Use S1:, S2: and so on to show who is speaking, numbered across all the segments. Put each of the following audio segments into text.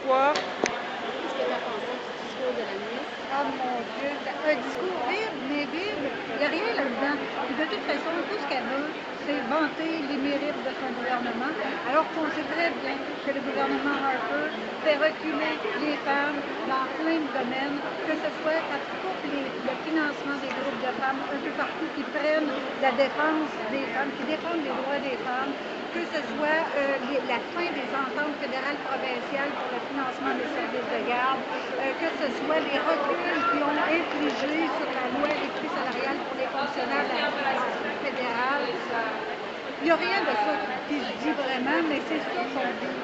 S1: Quoi?
S2: Qu'est-ce que tu as pensé du discours de la ministre?
S3: Oh mon Dieu, un discours vide, mais vide, il n'y a rien là-dedans. Puis de toute façon, tout ce qu'elle veut, c'est vanter les mérites de son gouvernement, alors qu'on sait très bien que le gouvernement Harper fait reculer les femmes dans plein de domaines, que ce soit quand ils coupent le financement des groupes de femmes un peu partout, qui prennent la défense des femmes, qui défendent les droits des femmes, que ce soit la fin des ententes fédérales provinciales pour le financement des services de garde, que ce soit les reculs qui ont infligé sur la loi et les prix salariales pour les fonctionnaires de la fédérale. Il n'y a rien de ça qui se dit vraiment, mais c'est ça qu'on dit.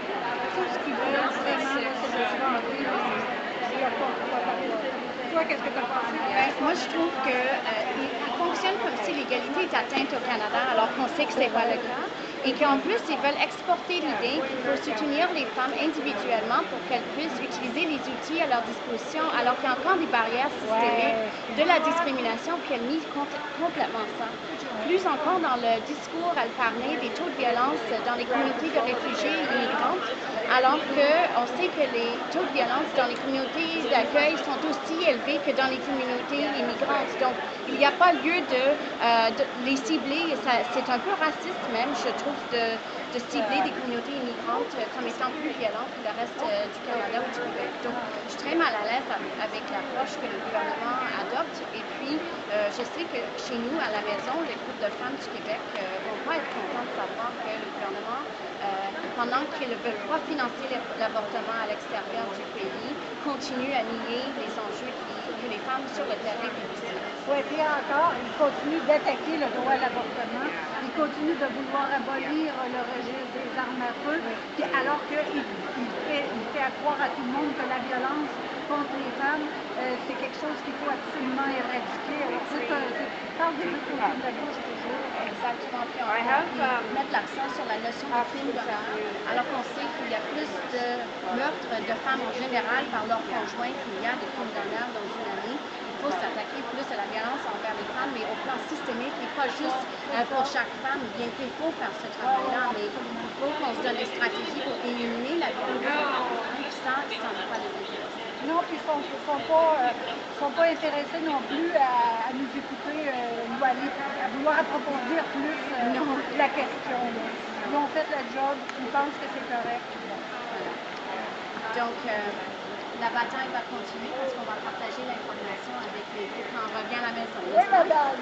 S3: Tout ce qu'ils veulent vraiment, c'est de se vanter, mais il n'y a pas quoi parler. Toi, qu'est-ce que tu as pensé?
S2: Ben, moi, je trouve que il fonctionne comme si l'égalité est atteinte au Canada, alors qu'on sait que c'est pas le cas, et qu'en plus, ils veulent exporter l'idée qu'il faut soutenir les femmes individuellement pour qu'elles puissent utiliser les outils à leur disposition, alors qu'il y a encore des barrières systémiques, de la discrimination, puis elle nie complètement ça. Plus encore, dans le discours, elle parlait des taux de violence dans les communautés de réfugiés et immigrantes, alors qu'on sait que les taux de violence dans les communautés d'accueil sont aussi élevés que dans les communautés immigrantes. Donc, il n'y a pas lieu de les cibler. C'est un peu raciste même, je trouve, de cibler des communautés immigrantes comme étant plus violentes que le reste du Canada ou du Québec. Donc, je suis très mal à l'aise avec l'approche que le gouvernement adopte. Et puis, je sais que chez nous, à la maison, les groupes de femmes du Québec vont pas être contents de savoir que le gouvernement, pendant qu'ils ne veulent pas financer l'avortement à l'extérieur du pays, continue à nier les enjeux que les femmes sur le terrain vivent ici.
S3: Oui, puis encore, il continue d'attaquer le droit à l'avortement, il continue de vouloir abolir le registre des armes à feu, puis alors qu'il fait croire à tout le monde que la violence contre les femmes, c'est quelque chose qu'il faut absolument éradiquer. Alors, parle des deux côtés de la bouche toujours.
S2: Exactement. Puis on met l'accent sur la notion de crime d'honneur, alors qu'on sait qu'il y a plus de meurtres de femmes en général par leur conjoint qu'il y a de crimes d'honneur dans une année. Il faut s'attaquer plus à la violence envers les femmes, mais au plan systémique, et pas juste pour chaque femme, bien qu'il faut faire ce travail-là, mais il faut qu'on se donne des stratégies pour éliminer la violence envers les femmes, puis ça n'a pas les intéresser.
S3: Non, puis ils sont pas intéressés non plus à nous écouter ou à vouloir approfondir plus la question. Là. Ils ont fait le job, ils pensent que c'est correct. Bon.
S2: Voilà. Donc, la bataille va continuer parce qu'on va partager l'information avec les groupes quand on revient à la maison.
S3: Oui, madame.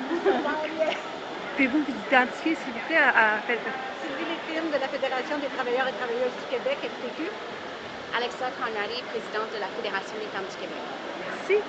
S1: Pouvez-vous vous identifier, s'il vous plaît,
S3: Sylvie Létine de la Fédération des travailleurs et travailleuses du Québec, FTQ.
S2: Alexa Carnari, présidente de la Fédération des femmes du Québec.
S1: Merci.